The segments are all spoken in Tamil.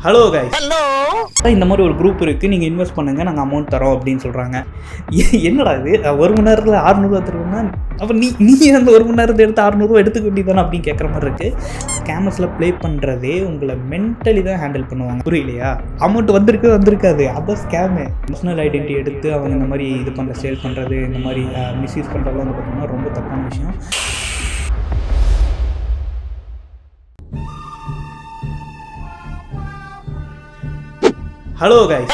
ஹலோ கைஸ், இந்த மாதிரி ஒரு குரூப் இருக்குது, நீங்கள் இன்வெஸ்ட் பண்ணுங்கள், நாங்கள் அமௌண்ட் தரோம் அப்படின்னு சொல்கிறாங்க. என்னடா இது, ஒரு மணி நேரத்தில் 600 தருவோம்னா அப்போ நீ அந்த ஒரு மணி நேரத்தை எடுத்து 600 எடுத்துக்க வேண்டியதானே அப்படின்னு கேட்குற மாதிரி இருக்குது. ஸ்கேமர்ஸில் ப்ளே பண்ணுறதே உங்களை மென்டலி தான் ஹேண்டில் பண்ணுவாங்க, புரியலையா? அமௌண்ட் வந்திருக்காது, அதான் ஸ்கேமு. பர்சனல் ஐடென்டிட்டி எடுத்து அவங்க இந்த மாதிரி இது பண்ணுற சேல் பண்ணுறது, இந்த மாதிரி மிஸ்யூஸ் பண்ணுறதுலாம் வந்து பார்த்திங்கன்னா ரொம்ப தப்பான விஷயம். ஹலோ கைஸ்,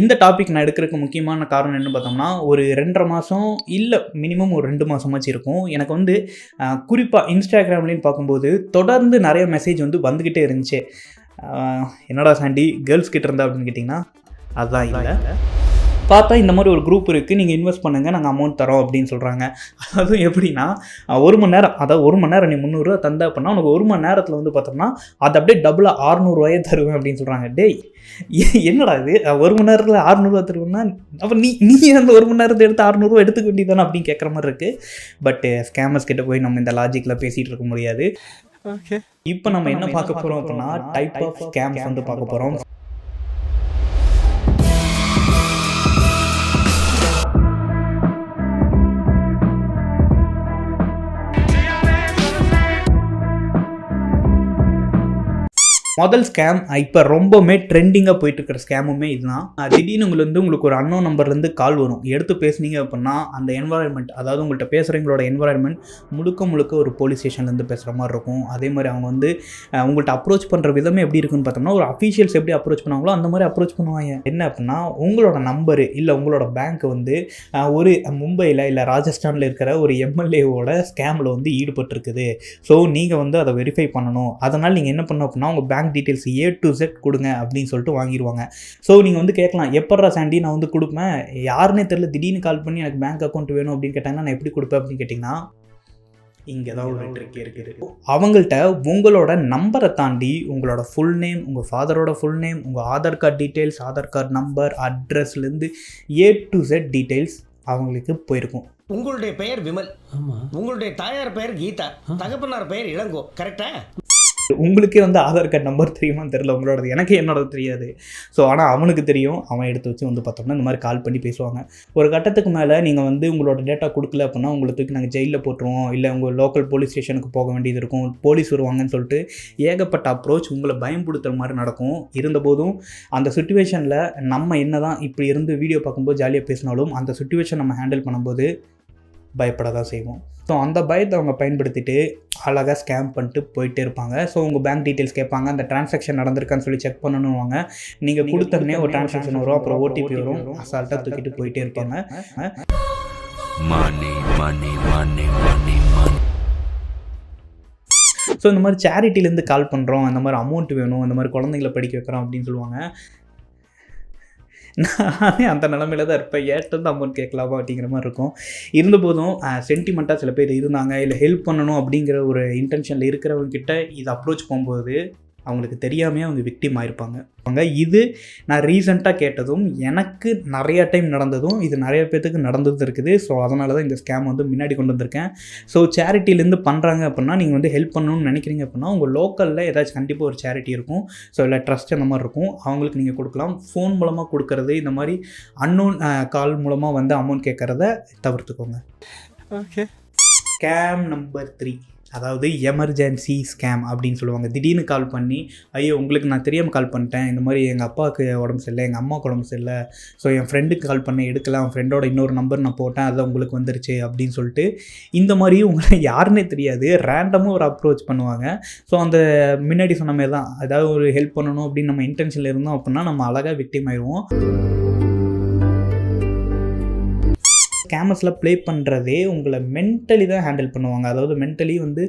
இந்த டாபிக் நான் எடுக்கிறதுக்கு முக்கியமான காரணம் என்ன பார்த்தோம்னா, ஒரு 2.5 மாதம் இல்லை மினிமம் ஒரு 2 மாதமாச்சு இருக்கும். எனக்கு வந்து குறிப்பாக இன்ஸ்டாகிராம்லேயும் பார்க்கும்போது தொடர்ந்து நிறைய மெசேஜ் வந்து வந்துக்கிட்டே இருந்துச்சு. என்னடா சாண்டி கேர்ள்ஸ் கிட்ட இருந்தா அப்படின்னு கேட்டிங்கன்னா அதுதான் இல்லை. பார்த்தா இந்த மாதிரி ஒரு குரூப் இருக்குது, நீங்கள் இன்வெஸ்ட் பண்ணுங்கள், நாங்கள் அமௌண்ட் தரோம் அப்படின்னு சொல்கிறாங்க. அதுவும் எப்படின்னா, ஒரு மணி நேரம், அதாவது ஒரு மணி நேரம் நீ 300 ரூபா தந்தா அப்படின்னா உனக்கு ஒரு மணி நேரத்தில் வந்து பார்த்தோம்னா அது அப்படியே டபுளாக 600 ரூபாயே தருவேன் அப்படின்னு சொல்கிறாங்க. டேய், என்னடா இது, ஒரு மணி நேரத்தில் 600 ரூபா தருவேன்னா அப்போ நீ அந்த ஒரு மணி நேரத்தை எடுத்து 600 ரூபா எடுத்துக்க வேண்டியதானே அப்படின்னு கேட்குற மாதிரி இருக்குது. பட்டு ஸ்கேமர்ஸ் கிட்ட போய் நம்ம இந்த லாஜிக்கில் பேசிகிட்டு இருக்க முடியாது. இப்போ நம்ம என்ன பார்க்க போகிறோம் அப்படின்னா, டைப் ஆஃப் ஸ்கேம்ஸ் வந்து பார்க்க போகிறோம். முதல் ஸ்கேம் இப்போ ரொம்பவுமே ட்ரெண்டிங்காக போயிட்டுருக்கிற ஸ்கேமுமே இதுதான். திடீர்னு உங்களுக்கு ஒரு அன்னோன் நம்பர்லேருந்து கால் வரும். எடுத்து பேசுனீங்க அப்படின்னா அந்த என்வரான்மெண்ட், அதாவது உங்கள்கிட்ட பேசுகிறவங்களோட என்வரான்மெண்ட் முழுக்க ஒரு போலீஸ் ஸ்டேஷன்லேருந்து பேசுகிற மாதிரி இருக்கும். அதே மாதிரி அவங்க வந்து உங்கள்கிட்ட அப்ரோச் பண்ணுற விதமே எப்படி இருக்குன்னு பார்த்தோம்னா, ஒரு அஃபீஷியல்ஸ் எப்படி அப்ரோச் பண்ணுவாங்களோ அந்த மாதிரி அப்ரோச் பண்ணுவாங்க. என்ன அப்படின்னா, உங்களோட நம்பரு இல்லை உங்களோட பேங்க் வந்து ஒரு மும்பையில் இல்லை ராஜஸ்தானில் இருக்கிற ஒரு எம்எல்ஏவோட ஸ்கேமில் வந்து ஈடுபட்டிருக்குது. ஸோ நீங்கள் வந்து அதை வெரிஃபை பண்ணணும். அதனால் நீங்கள் என்ன பண்ணணும் அப்படின்னா, உங்கள் bank details A to Z கொடுங்க அப்படின்னு சொல்லிட்டு வாங்கிடுவாங்க. ஸோ நீங்கள் வந்து கேட்கலாம், எப்பட்றா சாண்டி நான் வந்து கொடுப்பேன், யாருன்னே தெரியல, திடீர்னு கால் பண்ணி எனக்கு பேங்க் அக்கௌண்ட் வேணும் அப்படின்னு கேட்டாங்கன்னா நான் எப்படி கொடுப்பேன் அப்படின்னு கேட்டிங்கன்னா, இங்கே தான் ஒரு ட்ரிக் இருக்குது. அவங்கள்ட்ட உங்களோட நம்பரை தாண்டி உங்களோட ஃபுல் நேம், உங்கள் ஃபாதரோட ஃபுல் நேம், உங்கள் Aadhaar card details, Aadhaar card number, அட்ரஸ்லேருந்து A to Z டீட்டெயில்ஸ் அவங்களுக்கு போயிருக்கும். உங்களுடைய பெயர் விமல், உங்களுடைய தாயார் பெயர் கீதா, தகப்பனார் பெயர் இளங்கோ, கரெக்டா? உங்களுக்கே வந்து ஆதார் கார்டு நம்பர் தெரியுமான்னு தெரில, உங்களோடது. எனக்கு என்னோடது தெரியாது. ஸோ ஆனால் அவனுக்கு தெரியும். அவன் எடுத்து வச்சு வந்து பார்த்தோம்னா இந்த மாதிரி கால் பண்ணி பேசுவாங்க. ஒரு கட்டத்துக்கு மேலே நீங்கள் வந்து உங்களோட டேட்டா கொடுக்கல அப்படின்னா உங்களுக்கு நாங்கள் ஜெயிலில் போட்டுருவோம், இல்லை உங்கள் லோக்கல் போலீஸ் ஸ்டேஷனுக்கு போக வேண்டியது இருக்கும், போலீஸ் வருவாங்கன்னு சொல்லிட்டு ஏகப்பட்ட அப்ரோச் உங்களை பயன்படுத்துகிற மாதிரி நடக்கும். இருந்தபோதும் அந்த சுச்சுவேஷனில் நம்ம என்ன தான் இப்படி இருந்து வீடியோ பார்க்கும்போது ஜாலியாக பேசினாலும் அந்த சுச்சுவேஷன் நம்ம ஹேண்டில் பண்ணும்போது பயப்பட தான் செய்வோம். ஸோ அந்த பயத்தை அவங்க பயன்படுத்திட்டு அழகாக ஸ்கேம் பண்ணிட்டு போயிட்டே இருப்பாங்க. ஸோ உங்கள் பேங்க் டீட்டெயில்ஸ் கேட்பாங்க, அந்த டிரான்சாக்ஷன் நடந்திருக்கான்னு சொல்லி செக் பண்ணணுவாங்க. நீங்கள் கொடுத்தோடனே ஒரு டிரான்சாக்ஷன் வரும், அப்புறம் OTP வரும், அசால்ட்டாக தூக்கிட்டு போயிட்டே இருப்பாங்க. ஸோ இந்த மாதிரி சேரிட்டிலேருந்து கால் பண்ணுறோம், இந்த மாதிரி அமௌண்ட் வேணும், இந்த மாதிரி குழந்தைங்களை படிக்க வைக்கிறோம் அப்படின்னு சொல்லுவாங்க. நானே அந்த நிலமையில தான் இருப்பேன். ஏற்றது அமௌண்ட் கேட்கலாமா அப்படிங்கிற மாதிரி இருக்கும். இருந்தபோதும் சென்டிமெண்ட்டாக சில பேர் இருந்தாங்க, இல்லை ஹெல்ப் பண்ணணும் அப்படிங்கிற ஒரு இன்டென்ஷனில் இருக்கிறவங்ககிட்ட இது அப்ரோச் போகும்போது அவங்களுக்கு தெரியாமே அவங்க விக்டிம் ஆயிருப்பாங்க. இது நான் ரீசெண்டாக கேட்டதும் எனக்கு நிறையா டைம் நடந்ததும் இது நிறைய பேர்த்துக்கு நடந்தது இருக்குது. ஸோ அதனால தான் இந்த ஸ்கேம் வந்து முன்னாடி கொண்டு வந்திருக்கேன். ஸோ சேரிட்டிலேருந்து பண்ணுறாங்க அப்படின்னா நீங்கள் வந்து ஹெல்ப் பண்ணணும்னு நினைக்கிறீங்க அப்படின்னா உங்கள் லோக்கலில் ஏதாச்சும் கண்டிப்பாக ஒரு சேரிட்டி இருக்கும். ஸோ இல்லை ட்ரஸ்ட் அந்த மாதிரி இருக்கும், அவங்களுக்கு நீங்கள் கொடுக்கலாம். ஃபோன் மூலமாக கொடுக்கறது, இந்த மாதிரி அன்னோன் கால் மூலமாக வந்து அமௌண்ட் கேட்குறத தவிர்த்துக்கோங்க. ஓகே. ஸ்கேம் நம்பர் 3, அதாவது எமர்ஜென்சி ஸ்கேம் அப்படின்னு சொல்லுவாங்க. திடீர்னு கால் பண்ணி, ஐயோ உங்களுக்கு நான் தெரியாமல் கால் பண்ணிட்டேன், இந்த மாதிரி எங்கள் அப்பாவுக்கு உடம்பு சரியில்லை, எங்கள் அம்மாவுக்கு உடம்பு சரியில்லை, ஸோ என் ஃப்ரெண்டுக்கு கால் பண்ண எடுக்கலாம், அவன் ஃப்ரெண்டோட இன்னொரு நம்பர் நான் போட்டேன், அது உங்களுக்கு வந்துருச்சு அப்படின்னு சொல்லிட்டு இந்த மாதிரி உங்களை யாருன்னே தெரியாது ரேண்டமாக ஒரு அப்ரோச் பண்ணுவாங்க. ஸோ அந்த முன்னாடி சொன்ன மாதிரி தான், அதாவது ஒரு ஹெல்ப் பண்ணணும் அப்படின்னு நம்ம இன்டென்ஷனில் இருந்தோம் அப்படின்னா நம்ம அழகாக விக்டிம் ஆயிடுவோம். ஸ்கேமர்ஸில் ப்ளே பண்ணுறதே உங்களை மென்டலி தான் ஹேண்டில் பண்ணுவாங்க. அதாவது மென்டலி வந்து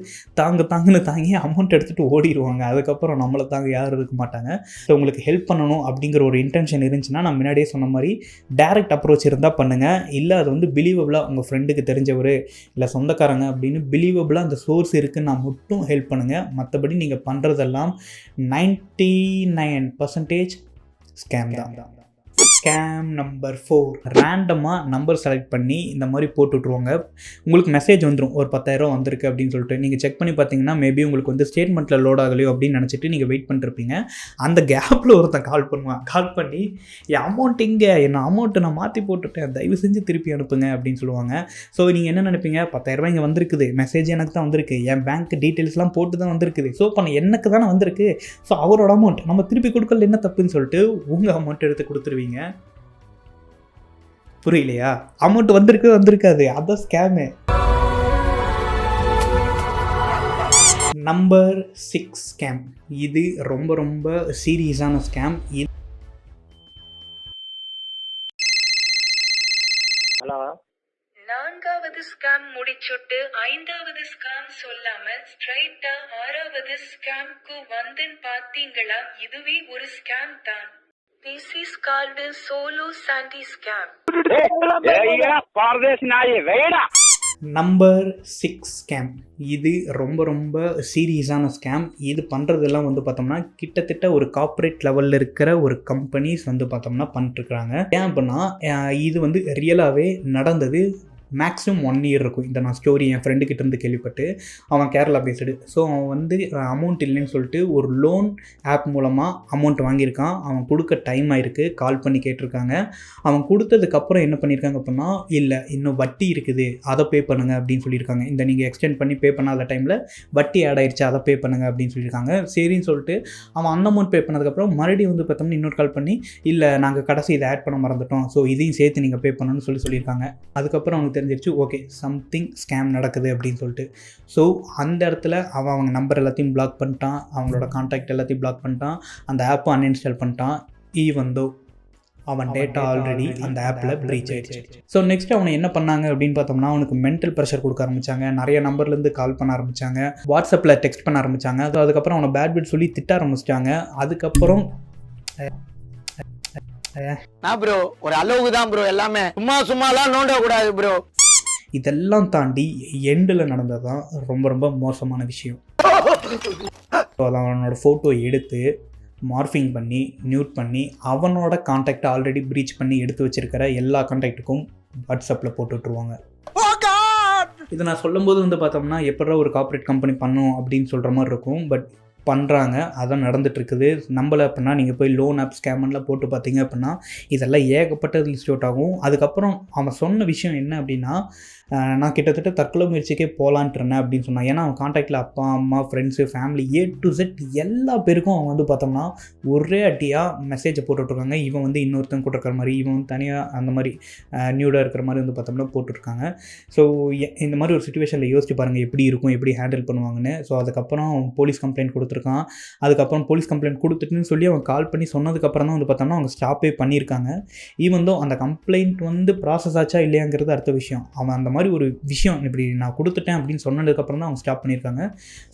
தாங்கி அமௌண்ட் எடுத்துகிட்டு ஓடிடுவாங்க. அதுக்கப்புறம் நம்மளை தாங்க யாரும் இருக்க மாட்டாங்க. ஸோ உங்களுக்கு ஹெல்ப் பண்ணணும் அப்படிங்கிற ஒரு இன்டென்ஷன் இருந்துச்சுன்னா நான் முன்னாடியே சொன்ன மாதிரி டைரக்ட் அப்ரோச் இருந்தால் பண்ணுங்கள். இல்லை அது வந்து பிலீவபிளாக உங்கள் ஃப்ரெண்டுக்கு தெரிஞ்சவர் இல்லை சொந்தக்காரங்க அப்படின்னு பிலீவபிளாக அந்த சோர்ஸ் இருக்குன்னு நான் மட்டும் ஹெல்ப் பண்ணுங்கள். மற்றபடி நீங்கள் பண்ணுறதெல்லாம் 99% ஸ்கேம் தான். Scam number 4. ரேண்டமாக நம்பர் செலக்ட் பண்ணி இந்த மாதிரி போட்டு விட்ருவாங்க. உங்களுக்கு மெசேஜ் வந்துடும் ஒரு 10,000 வந்திருக்கு அப்படின்னு சொல்லிட்டு. நீங்கள் செக் பண்ணி பார்த்தீங்கன்னா மேபி உங்களுக்கு வந்து ஸ்டேட்மெண்ட்டில் லோட் ஆகலையோ அப்படின்னு நினச்சிட்டு நீங்கள் வெயிட் பண்ணிருப்பீங்க. அந்த கேப்பில் ஒருத்தன் கால் பண்ணுவான். கால் பண்ணி என் அமௌண்ட் இங்கே, என்ன அமௌண்ட்டு நான் மாற்றி போட்டுட்டேன், தயவு செஞ்சு திருப்பி அனுப்புங்க அப்படின்னு சொல்லுவாங்க. ஸோ நீங்கள் என்ன நினைப்பீங்க, 10,000 இங்கே வந்திருக்குது, மெசேஜ் எனக்கு தான் வந்திருக்கு, என் பேங்க் டீட்டெயில்ஸ்லாம் போட்டு தான் வந்திருக்குது, ஸோ இப்போ எனக்கு தானே வந்திருக்கு, ஸோ அவரோட அமௌண்ட் நம்ம திருப்பி கொடுக்கல என்ன தப்புன்னு சொல்லிட்டு உங்கள் அமௌண்ட் எடுத்து கொடுத்துருவீங்க. புரியலையா? அமௌண்ட் வந்திருக்காது, அதான் ஸ்கேமு. Number 6 scam. இது ரொம்ப ரொம்ப சீரியஸான ஸ்கேம். ஹலோ, 4வது ஸ்கேம் முடிச்சுட்டு 5வது ஸ்கேம் சொல்லாம ஸ்ட்ரைட்டா 6வது ஸ்கேம்க்கு வந்தேன் பாத்தீங்களா? இதுவே ஒரு ஸ்கேம் தான். This is called solo Sandy scam. Number 6 scam. இது ரொம்ப ரொம்ப சீரியஸான ஸ்கேம். இது பண்ணுறதெல்லாம் வந்து பார்த்தோம்னா கிட்டத்தட்ட ஒரு கார்ப்பரேட் லெவலில் இருக்கிற ஒரு கம்பெனிஸ் வந்து பார்த்தோம்னா பண்ணிட்டுருக்குறாங்க. ஏன் அப்படின்னா இது வந்து ரியலாகவே நடந்தது. மேக்ஸிமம் 1 இயர் இருக்கும். இந்த நான் ஸ்டோரி என் ஃப்ரெண்டுக்கிட்ட இருந்து கேள்விப்பட்டு, அவன் கேரளா பேஸ்டு. ஸோ அவன் வந்து அமௌண்ட் இல்லைன்னு சொல்லிட்டு ஒரு லோன் ஆப் மூலமாக அமௌண்ட் வாங்கியிருக்கான். அவன் கொடுக்க டைம் ஆகிருக்கு, கால் பண்ணி கேட்டிருக்காங்க. அவன் கொடுத்ததுக்கப்புறம் என்ன பண்ணியிருக்காங்க அப்படின்னா, இல்லை இன்னும் வட்டி இருக்குது, அதை பே பண்ணுங்கள் அப்படின்னு சொல்லியிருக்காங்க. இந்த நீங்கள் எக்ஸ்டெண்ட் பண்ணி பே பண்ணாத டைமில் வட்டி ஆட் ஆயிடுச்சு, அதை பே பண்ணுங்கள் அப்படின்னு சொல்லியிருக்காங்க. சரின்னு சொல்லிட்டு அவன் அந்த அமௌண்ட் பே பண்ணதுக்கப்புறம் மறுபடியும் வந்து பார்த்தோம்னா இன்னொரு கால் பண்ணி, இல்லை நாங்கள் கடைசி இதை ஆட் பண்ண மறந்துட்டோம், ஸோ இதையும் சேர்த்து நீங்கள் பே பண்ணணும்னு சொல்லியிருக்காங்க. அதுக்கப்புறம் அவனுக்கு தெரிஞ்சிருச்சு, ஓகே சம்திங் ஸ்கேம் நடக்குது அப்படின்னு சொல்லிட்டு. ஸோ அந்த இடத்துல அவங்க நம்பர் எல்லாத்தையும் பிளாக் பண்ணிட்டான், அவங்களோட கான்டாக்ட் எல்லாத்தையும் பிளாக் பண்ணிட்டான், அந்த ஆப்பை அன்இன்ஸ்டால் பண்ணிட்டான். ஈவன் தோ அவன் டேட்டா ஆல்ரெடி அந்த ஆப்பில் ப்ரீச் ஆயிடுச்சு. ஸோ நெக்ஸ்ட் அவனை என்ன பண்ணாங்க அப்படின்னு பார்த்தோம்னா, அவனுக்கு மென்டல் ப்ரெஷர் கொடுக்க ஆரம்பித்தாங்க. நிறைய நம்பர்லேருந்து கால் பண்ண ஆரம்பித்தாங்க, வாட்ஸ்அப்பில் டெக்ஸ்ட் பண்ண ஆரம்பித்தாங்க. ஸோ அதுக்கப்புறம் அவனை பேட் பிட் சொல்லி திட்ட ஆரம்பிச்சிட்டாங்க. அதுக்கப்புறம் ப்ரோ ஒரு அளவுக்கு தான் ப்ரோ, எல்லாமே சும்மாலாம் நோண்ட கூடாது ப்ரோ. இதெல்லாம் தாண்டி எண்டில் நடந்தது தான் ரொம்ப ரொம்ப மோசமான விஷயம். ஸோ அதை அவனோட ஃபோட்டோ எடுத்து மார்ஃபிங் பண்ணி நியூட் பண்ணி அவனோட கான்டாக்டை ஆல்ரெடி ப்ரீச் பண்ணி எடுத்து வச்சிருக்கிற எல்லா கான்டாக்டுக்கும் வாட்ஸ்அப்பில் போட்டு விட்ருவாங்க. இதை நான் சொல்லும்போது வந்து பார்த்தோம்னா எப்படா ஒரு கார்ப்பரேட் கம்பெனி பண்ணும் அப்படின்னு சொல்கிற மாதிரி இருக்கும். பட் பண்ணுறாங்க, அதான் நடந்துகிட்ருக்குது. நம்மளை அப்படின்னா நீங்கள் போய் லோன் ஆப் ஸ்கேமெல்லாம் போட்டு பார்த்தீங்க அப்படின்னா இதெல்லாம் ஏகப்பட்ட லிஸ்ட் அவுட் ஆகும். அதுக்கப்புறம் அவன் சொன்ன விஷயம் என்ன அப்படின்னா, நான் கிட்டத்தட்ட தற்கொலை முயற்சிக்கே போகலான்ட்டு இருந்தேன் அப்படின்னு சொன்னான். ஏன்னா அவன் கான்டாக்டில் அப்பா அம்மா friends family A to Z எல்லா பேருக்கும் அவன் வந்து பார்த்தோம்னா ஒரே அட்டியாக மெசேஜை போட்டுட்ருக்காங்க. இவன் வந்து இன்னொருத்தன் போட்டிருக்கிற மாதிரி, இவன் வந்து தனியாக அந்த மாதிரி நியூடாக இருக்கிற மாதிரி வந்து பார்த்தோம்னா போட்டுருக்காங்க. ஸோ இந்த மாதிரி ஒரு சுச்சுவேஷனில் யோசிச்சு பாருங்கள் எப்படி இருக்கும், எப்படி ஹேண்டில் பண்ணுவாங்கன்னு. ஸோ அதுக்கப்புறம் போலீஸ் கம்ப்ளைண்ட் கொடுத்துருக்கான். அதுக்கப்புறம் போலீஸ் கம்ப்ளைண்ட் கொடுத்துட்டுன்னு சொல்லி அவன் கால் பண்ணி சொன்னதுக்கப்புறம் தான் வந்து பார்த்தோம்னா அவங்க ஸ்டாப்பே பண்ணியிருக்காங்க. ஈவன் தோ அந்த கம்ப்ளைண்ட் வந்து ப்ராசஸ் ஆச்சா இல்லையாங்கிறது அடுத்த விஷயம். அவன் அந்த மாதிரி ஒரு விஷயம் இப்படி நான் கொடுத்துட்டேன் அப்படின்னு சொன்னதுக்கப்புறம் தான் அவங்க ஸ்டாப் பண்ணியிருக்காங்க.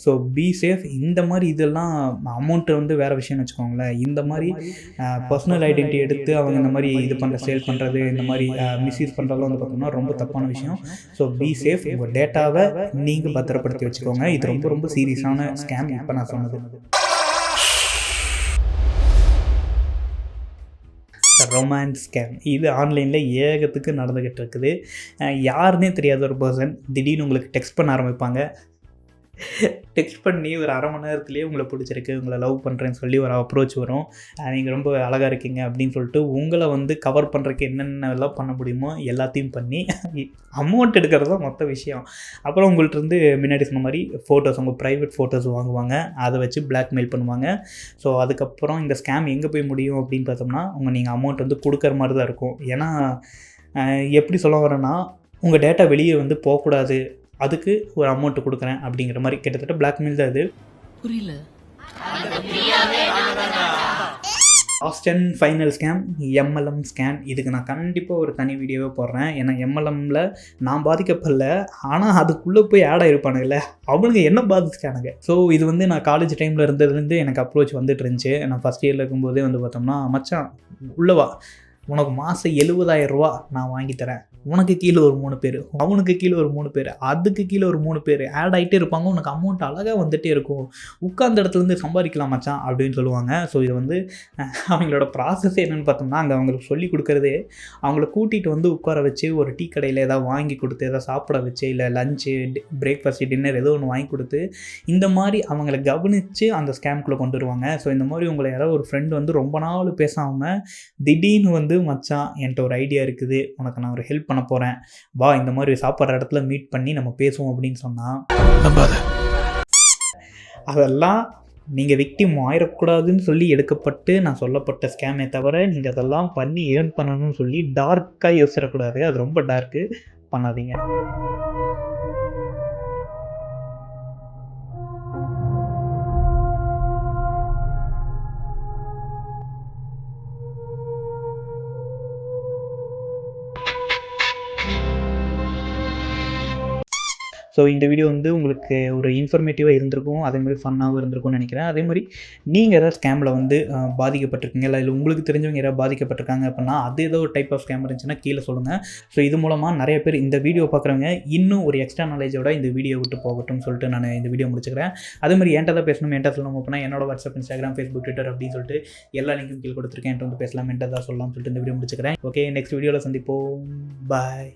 So be safe. இந்த மாதிரி இதெல்லாம் அமௌண்ட்டு வந்து வேறு விஷயம்னு வச்சுக்கோங்களேன். இந்த மாதிரி பர்சனல் ஐடென்டிட்டி எடுத்து அவங்க இந்த மாதிரி இது பண்ணுற சேல் பண்ணுறது, இந்த மாதிரி மிஸ்யூஸ் பண்ணுறதெல்லாம் வந்து பார்த்தோம்னா ரொம்ப தப்பான விஷயம். So be safe. உங்கள் டேட்டாவை நீங்கள் பத்திரப்படுத்தி வச்சுக்கோங்க. இது ரொம்ப ரொம்ப சீரியஸான ஸ்கேம் இப்போ நான் சொன்னது. Romance scam. இது ஆன்லைனில் ஏகத்துக்கு நடந்துக்கிட்டு இருக்குது. யாருன்னே தெரியாத ஒரு பர்சன் திடீர்னு உங்களுக்கு டெக்ஸ்ட் பண்ண ஆரம்பிப்பாங்க. டெக்ஸ்ட் பண்ணி ஒரு 1/2 மணி நேரத்துலேயே உங்களை பிடிச்சிருக்கு, உங்களை லவ் பண்ணுறேன்னு சொல்லி ஒரு அப்ரோச் வரும். நீங்கள் ரொம்ப அழகாக இருக்கீங்க அப்படின்னு சொல்லிட்டு உங்களை வந்து கவர் பண்ணுறதுக்கு என்னென்னலாம் பண்ண முடியுமோ எல்லாத்தையும் பண்ணி அமௌண்ட் எடுக்கிறது தான் மொத்த விஷயம். அப்புறம் உங்கள்கிட்ட இருந்து முன்னாடி சொன்ன மாதிரி ஃபோட்டோஸ், உங்கள் ப்ரைவேட் ஃபோட்டோஸ் வாங்குவாங்க, அதை வச்சு பிளாக்மெயில் பண்ணுவாங்க. ஸோ அதுக்கப்புறம் இந்த ஸ்கேம் எங்கே போய் முடியும் அப்படின்னு பார்த்தோம்னா, நீங்கள் அமௌண்ட் வந்து கொடுக்குற மாதிரி தான் இருக்கும். ஏன்னா எப்படி சொல்ல வரேன்னா, உங்கள் டேட்டா வெளியே வந்து போகக்கூடாது, அதுக்கு ஒரு அமௌண்ட் கொடுக்குறேன் அப்படிங்கிற மாதிரி கிட்டத்தட்ட பிளாக்மெயில் தான் இது. புரியல. Last and final scam MLM scam. இதுக்கு நான் கண்டிப்பாக ஒரு தனி வீடியோவே போடுறேன். ஏன்னா MLMல நான் பாதிக்கப்படல, ஆனால் அதுக்குள்ளே போய் ஆட் ஆகிருப்பானுங்களே அவனுங்க என்ன பாதிச்சிட்டானுங்க. ஸோ இது வந்து நான் காலேஜ் டைமில் இருந்ததுலேருந்து எனக்கு அப்ரோச் வந்துட்டு இருந்துச்சு. நான் ஃபஸ்ட் இயரில் இருக்கும்போதே வந்து பார்த்தோம்னா, மச்சான் உள்ளவா உனக்கு மாதம் 70,000 ரூபா நான் வாங்கி தரேன், உனக்கு கீழே ஒரு 3 பேர், அவனுக்கு கீழே ஒரு 3 பேர், அதுக்கு கீழே ஒரு 3 பேர் ஆட் ஆகிட்டே இருப்பாங்க. உனக்கு அமௌண்ட் அழகாக வந்துகிட்டே இருக்கும், உட்கார்ந்த இடத்துலேருந்து சம்பாதிக்கலாம் மச்சான் அப்படின்னு சொல்லுவாங்க. ஸோ இது வந்து அவங்களோட ப்ராசஸ் என்னென்னு பார்த்தோம்னா, அங்கே அவங்களுக்கு சொல்லி கொடுக்குறதே அவங்கள கூட்டிகிட்டு வந்து உட்கார வச்சு ஒரு டீ கடையில் ஏதாவது வாங்கி கொடுத்து எதாவது சாப்பிட வச்சு, இல்லை லஞ்சு பிரேக்ஃபாஸ்ட் டின்னர் ஏதோ ஒன்று வாங்கி கொடுத்து இந்த மாதிரி அவங்கள கவனித்து அந்த ஸ்கேம்குள்ளே கொண்டு வருவாங்க. ஸோ இந்த மாதிரி உங்களை யாராவது ஒரு ஃப்ரெண்டு வந்து ரொம்ப நாள் பேசாமல் திடீர்னு வந்து மச்சான் என்கிட்ட ஒரு ஐடியா இருக்குது, உனக்கு நான் ஒரு ஹெல்ப் பண்ண போகிறேன், வா இந்த மாதிரி சாப்பிட்ற இடத்துல மீட் பண்ணி நம்ம பேசுவோம் அப்படின்னு சொன்னால் அதெல்லாம் நீங்கள் விக்டிம் ஆயிடக்கூடாதுன்னு சொல்லி எடுக்கப்பட்டு நான் சொல்லப்பட்ட ஸ்கேமே தவிர நீங்கள் அதெல்லாம் பண்ணி ஏர்ன் பண்ணணும்னு சொல்லி டார்க்காக யோசிச்சிடக்கூடாது. அது ரொம்ப டார்க்கு, பண்ணாதீங்க. ஸோ இந்த வீடியோ வந்து உங்களுக்கு ஒரு இன்ஃபர்மேட்டிவாக இருந்திருக்கும், அதேமாதிரி ஃபன்னாகவும் இருந்திருக்கும்னு நினைக்கிறேன். அதேமாதிரி நீங்கள் ஏதாவது ஸ்கேமில் வந்து பாதிக்கப்பட்டிருக்கீங்களா, இல்லை உங்களுக்கு தெரிஞ்சவங்க யாராவது பாதிக்கப்பட்டிருக்காங்க அப்படின்னா அது ஏதோ ஒரு டைப் ஆஃப் ஸ்கேம் இருந்துச்சுன்னா கீழே சொல்லுங்கள். ஸோ இது மூலமாக நிறைய பேர் இந்த வீடியோ பார்க்குறவங்க இன்னும் ஒரு எக்ஸ்ட்ரா நாலேஜோட இந்த வீடியோ விட்டு போகட்டும்னு சொல்லிட்டு நான் இந்த வீடியோ முடிச்சுக்கிறேன். அதேமாதிரி என்கிட்ட தான் பேசணும், என்கிட்ட சொல்லணும் அப்படின்னா என்னோட வாட்ஸ்அப், இன்ஸ்டாகிராம், ஃபேஸ்புக், ட்விட்டர் அப்படின்னு சொல்லிட்டு எல்லா லிங்க்கும் கீழே கொடுத்துருக்கேன். என்கிட்ட வந்து பேசலாம், என்கிட்ட தான் சொல்லலாம்னு சொல்லிட்டு இந்த வீடியோ முடிச்சுக்கிறேன். ஓகே, நெக்ஸ்ட் வீடியோவில் சந்திப்போம். பாய்.